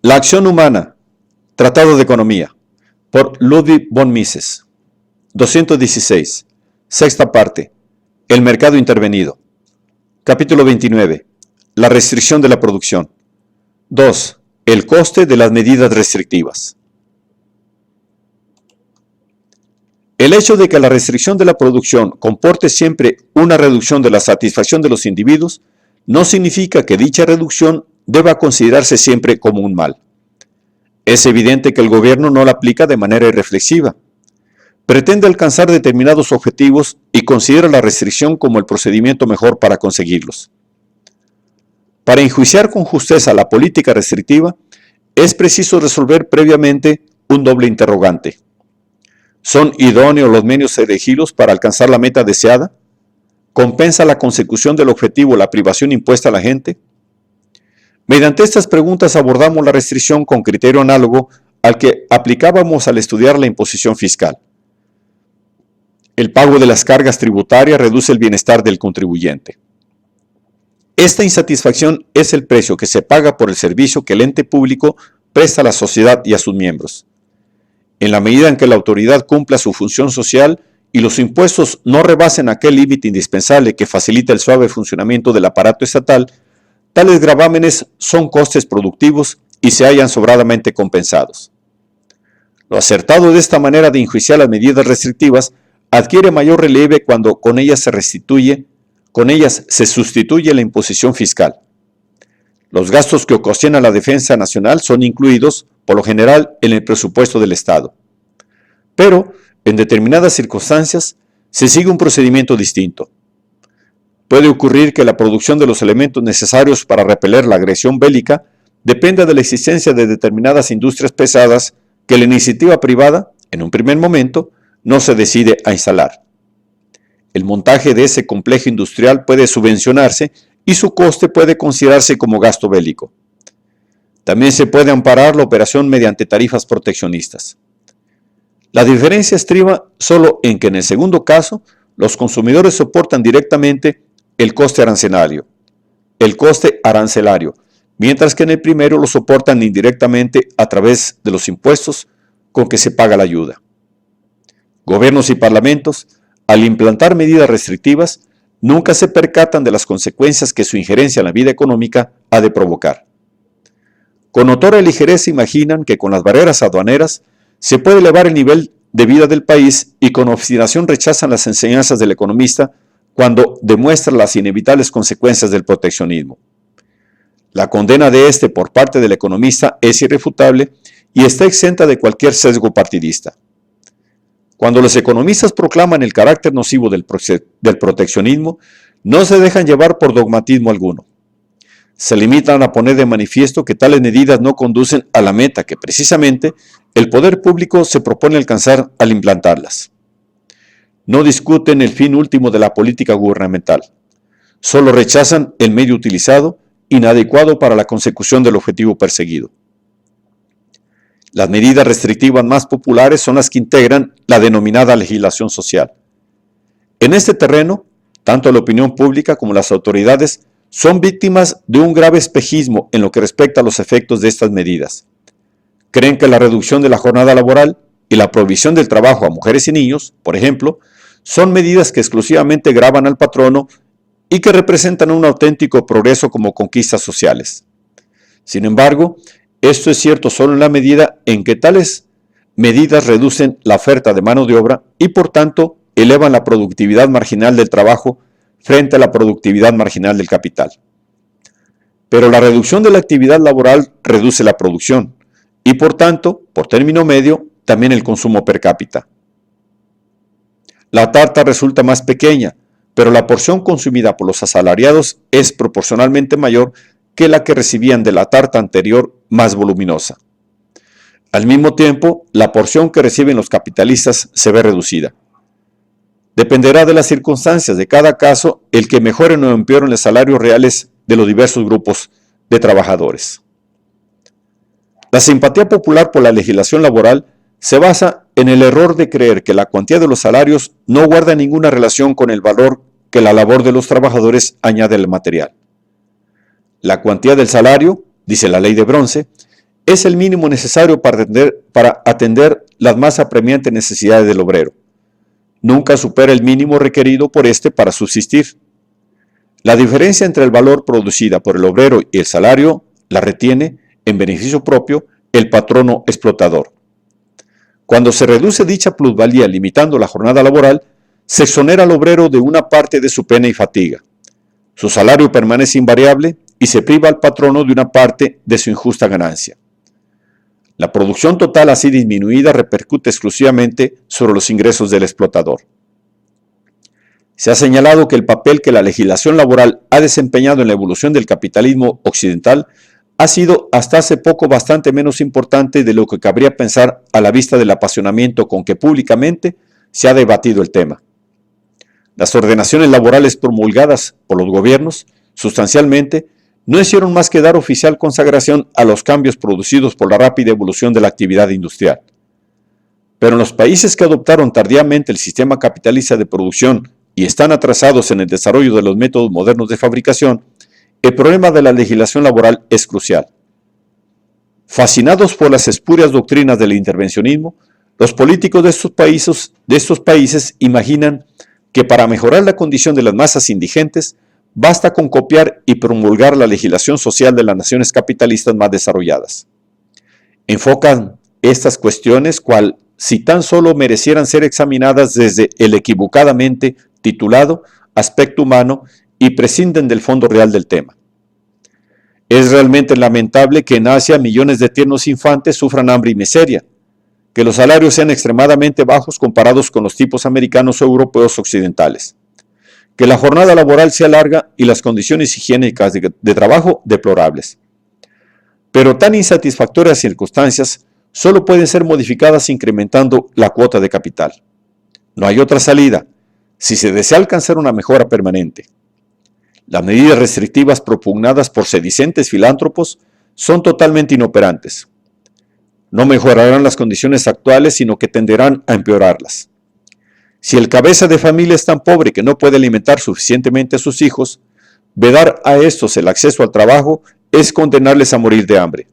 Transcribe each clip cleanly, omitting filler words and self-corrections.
La acción humana, Tratado de Economía, por Ludwig von Mises. 216. Sexta parte. El mercado intervenido. Capítulo 29. La restricción de la producción. 2. El coste de las medidas restrictivas. El hecho de que la restricción de la producción comporte siempre una reducción de la satisfacción de los individuos no significa que dicha reducción deba considerarse siempre como un mal. Es evidente que el gobierno no la aplica de manera irreflexiva. Pretende alcanzar determinados objetivos y considera la restricción como el procedimiento mejor para conseguirlos. Para enjuiciar con justeza la política restrictiva, es preciso resolver previamente un doble interrogante. ¿Son idóneos los medios elegidos para alcanzar la meta deseada? ¿Compensa la consecución del objetivo la privación impuesta a la gente? Mediante estas preguntas abordamos la restricción con criterio análogo al que aplicábamos al estudiar la imposición fiscal. El pago de las cargas tributarias reduce el bienestar del contribuyente. Esta insatisfacción es el precio que se paga por el servicio que el ente público presta a la sociedad y a sus miembros. En la medida en que la autoridad cumpla su función social y los impuestos no rebasen aquel límite indispensable que facilita el suave funcionamiento del aparato estatal, tales gravámenes son costes productivos y se hallan sobradamente compensados. Lo acertado de esta manera de enjuiciar las medidas restrictivas adquiere mayor relieve cuando con ellas se sustituye la imposición fiscal. Los gastos que ocasionan la defensa nacional son incluidos, por lo general, en el presupuesto del Estado. Pero, en determinadas circunstancias, se sigue un procedimiento distinto. Puede ocurrir que la producción de los elementos necesarios para repeler la agresión bélica dependa de la existencia de determinadas industrias pesadas que la iniciativa privada, en un primer momento, no se decide a instalar. El montaje de ese complejo industrial puede subvencionarse y su coste puede considerarse como gasto bélico. También se puede amparar la operación mediante tarifas proteccionistas. La diferencia estriba solo en que en el segundo caso, los consumidores soportan directamente el coste arancelario, mientras que en el primero lo soportan indirectamente a través de los impuestos con que se paga la ayuda. Gobiernos y parlamentos, al implantar medidas restrictivas, nunca se percatan de las consecuencias que su injerencia en la vida económica ha de provocar. Con notoria ligereza imaginan que con las barreras aduaneras se puede elevar el nivel de vida del país y con obstinación rechazan las enseñanzas del economista cuando demuestra las inevitables consecuencias del proteccionismo. La condena de este por parte del economista es irrefutable y está exenta de cualquier sesgo partidista. Cuando los economistas proclaman el carácter nocivo del proteccionismo, no se dejan llevar por dogmatismo alguno. Se limitan a poner de manifiesto que tales medidas no conducen a la meta que precisamente el poder público se propone alcanzar al implantarlas. No discuten el fin último de la política gubernamental. Solo rechazan el medio utilizado, inadecuado para la consecución del objetivo perseguido. Las medidas restrictivas más populares son las que integran la denominada legislación social. En este terreno, tanto la opinión pública como las autoridades son víctimas de un grave espejismo en lo que respecta a los efectos de estas medidas. Creen que la reducción de la jornada laboral y la prohibición del trabajo a mujeres y niños, por ejemplo, son medidas que exclusivamente gravan al patrono y que representan un auténtico progreso como conquistas sociales. Sin embargo, esto es cierto solo en la medida en que tales medidas reducen la oferta de mano de obra y por tanto elevan la productividad marginal del trabajo frente a la productividad marginal del capital. Pero la reducción de la actividad laboral reduce la producción y por tanto, por término medio, también el consumo per cápita. La tarta resulta más pequeña, pero la porción consumida por los asalariados es proporcionalmente mayor que la que recibían de la tarta anterior más voluminosa. Al mismo tiempo, la porción que reciben los capitalistas se ve reducida. Dependerá de las circunstancias de cada caso el que mejoren o empeoren los salarios reales de los diversos grupos de trabajadores. La simpatía popular por la legislación laboral se basa en el error de creer que la cuantía de los salarios no guarda ninguna relación con el valor que la labor de los trabajadores añade al material. La cuantía del salario, dice la ley de bronce, es el mínimo necesario para atender las más apremiantes necesidades del obrero. Nunca supera el mínimo requerido por éste para subsistir. La diferencia entre el valor producida por el obrero y el salario la retiene, en beneficio propio, el patrono explotador. Cuando se reduce dicha plusvalía limitando la jornada laboral, se exonera al obrero de una parte de su pena y fatiga. Su salario permanece invariable y se priva al patrono de una parte de su injusta ganancia. La producción total así disminuida repercute exclusivamente sobre los ingresos del explotador. Se ha señalado que el papel que la legislación laboral ha desempeñado en la evolución del capitalismo occidental ha sido hasta hace poco bastante menos importante de lo que cabría pensar a la vista del apasionamiento con que públicamente se ha debatido el tema. Las ordenaciones laborales promulgadas por los gobiernos, sustancialmente, no hicieron más que dar oficial consagración a los cambios producidos por la rápida evolución de la actividad industrial. Pero en los países que adoptaron tardíamente el sistema capitalista de producción y están atrasados en el desarrollo de los métodos modernos de fabricación, el problema de la legislación laboral es crucial. Fascinados por las espurias doctrinas del intervencionismo, los políticos de estos países imaginan que para mejorar la condición de las masas indigentes, basta con copiar y promulgar la legislación social de las naciones capitalistas más desarrolladas. Enfocan estas cuestiones cual si tan solo merecieran ser examinadas desde el equivocadamente titulado aspecto humano y prescinden del fondo real del tema. Es realmente lamentable que en Asia millones de tiernos infantes sufran hambre y miseria, que los salarios sean extremadamente bajos comparados con los tipos americanos o europeos occidentales, que la jornada laboral sea larga y las condiciones higiénicas de trabajo deplorables. Pero tan insatisfactorias circunstancias solo pueden ser modificadas incrementando la cuota de capital. No hay otra salida si se desea alcanzar una mejora permanente. Las medidas restrictivas propugnadas por sedicentes filántropos son totalmente inoperantes. No mejorarán las condiciones actuales, sino que tenderán a empeorarlas. Si el cabeza de familia es tan pobre que no puede alimentar suficientemente a sus hijos, vedar a estos el acceso al trabajo es condenarles a morir de hambre.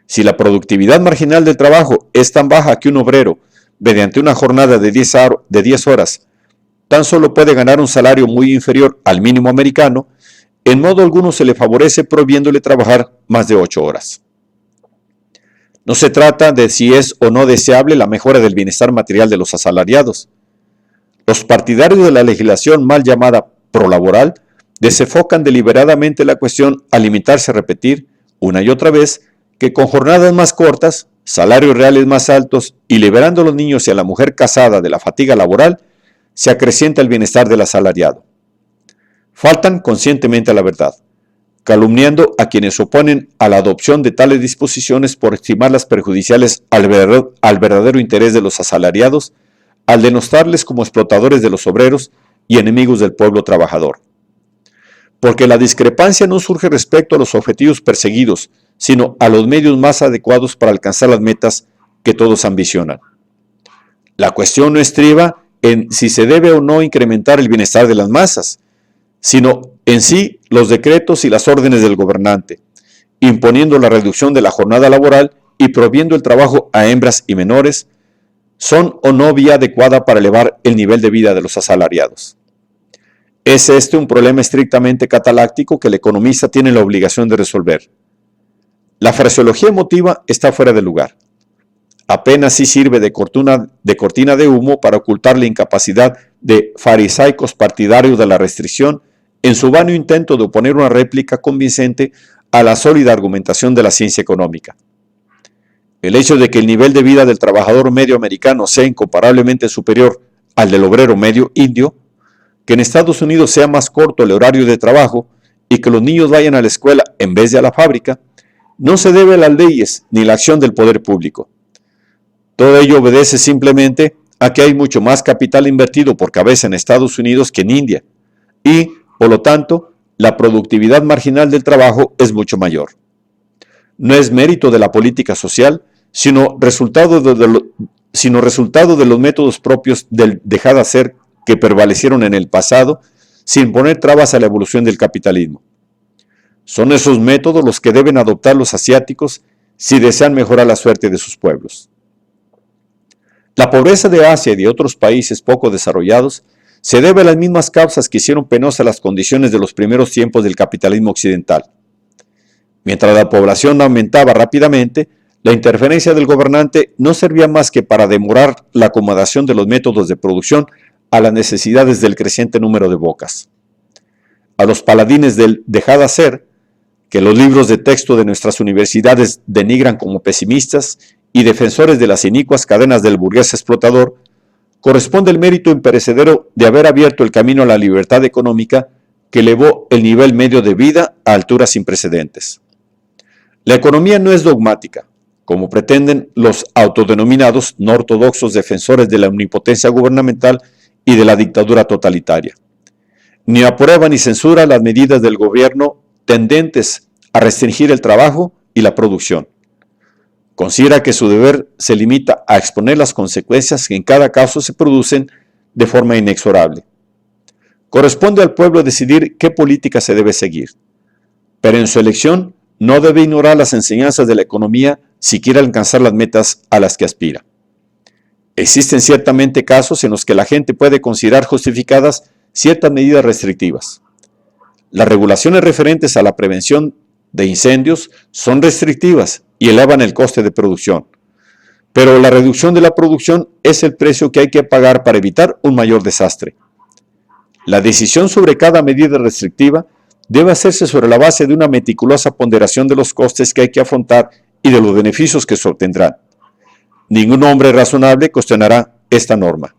Si la productividad marginal del trabajo es tan baja que un obrero, mediante una jornada de 10 horas, tan solo puede ganar un salario muy inferior al mínimo americano, en modo alguno se le favorece prohibiéndole trabajar más de 8 horas. No se trata de si es o no deseable la mejora del bienestar material de los asalariados. Los partidarios de la legislación mal llamada prolaboral desenfocan deliberadamente la cuestión al limitarse a repetir, una y otra vez, que con jornadas más cortas, salarios reales más altos y liberando a los niños y a la mujer casada de la fatiga laboral, se acrecienta el bienestar del asalariado. Faltan conscientemente a la verdad, calumniando a quienes se oponen a la adopción de tales disposiciones por estimarlas perjudiciales al verdadero interés de los asalariados, al denostarles como explotadores de los obreros y enemigos del pueblo trabajador. Porque la discrepancia no surge respecto a los objetivos perseguidos, sino a los medios más adecuados para alcanzar las metas que todos ambicionan. La cuestión no estriba en si se debe o no incrementar el bienestar de las masas, sino en sí los decretos y las órdenes del gobernante, imponiendo la reducción de la jornada laboral y prohibiendo el trabajo a hembras y menores, son o no vía adecuada para elevar el nivel de vida de los asalariados. Es este un problema estrictamente cataláctico que el economista tiene la obligación de resolver. La fraseología emotiva está fuera de lugar. Apenas sí sirve de cortina de humo para ocultar la incapacidad de farisaicos partidarios de la restricción en su vano intento de oponer una réplica convincente a la sólida argumentación de la ciencia económica. El hecho de que el nivel de vida del trabajador medio americano sea incomparablemente superior al del obrero medio indio, que en Estados Unidos sea más corto el horario de trabajo y que los niños vayan a la escuela en vez de a la fábrica, no se debe a las leyes ni la acción del poder público. Todo ello obedece simplemente a que hay mucho más capital invertido por cabeza en Estados Unidos que en India y, por lo tanto, la productividad marginal del trabajo es mucho mayor. No es mérito de la política social, sino resultado de los métodos propios del dejar hacer que prevalecieron en el pasado sin poner trabas a la evolución del capitalismo. Son esos métodos los que deben adoptar los asiáticos si desean mejorar la suerte de sus pueblos. La pobreza de Asia y de otros países poco desarrollados se debe a las mismas causas que hicieron penosas las condiciones de los primeros tiempos del capitalismo occidental. Mientras la población aumentaba rápidamente, la interferencia del gobernante no servía más que para demorar la acomodación de los métodos de producción a las necesidades del creciente número de bocas. A los paladines del dejad hacer, que los libros de texto de nuestras universidades denigran como pesimistas y defensores de las inicuas cadenas del burgués explotador, corresponde el mérito imperecedero de haber abierto el camino a la libertad económica que elevó el nivel medio de vida a alturas sin precedentes. La economía no es dogmática, como pretenden los autodenominados no ortodoxos defensores de la omnipotencia gubernamental y de la dictadura totalitaria. Ni aprueba ni censura las medidas del gobierno tendentes a restringir el trabajo y la producción. Considera que su deber se limita a exponer las consecuencias que en cada caso se producen de forma inexorable. Corresponde al pueblo decidir qué política se debe seguir, pero en su elección no debe ignorar las enseñanzas de la economía si quiere alcanzar las metas a las que aspira. Existen ciertamente casos en los que la gente puede considerar justificadas ciertas medidas restrictivas. Las regulaciones referentes a la prevención de incendios son restrictivas y elevan el coste de producción, pero la reducción de la producción es el precio que hay que pagar para evitar un mayor desastre. La decisión sobre cada medida restrictiva debe hacerse sobre la base de una meticulosa ponderación de los costes que hay que afrontar y de los beneficios que se obtendrán. Ningún hombre razonable cuestionará esta norma.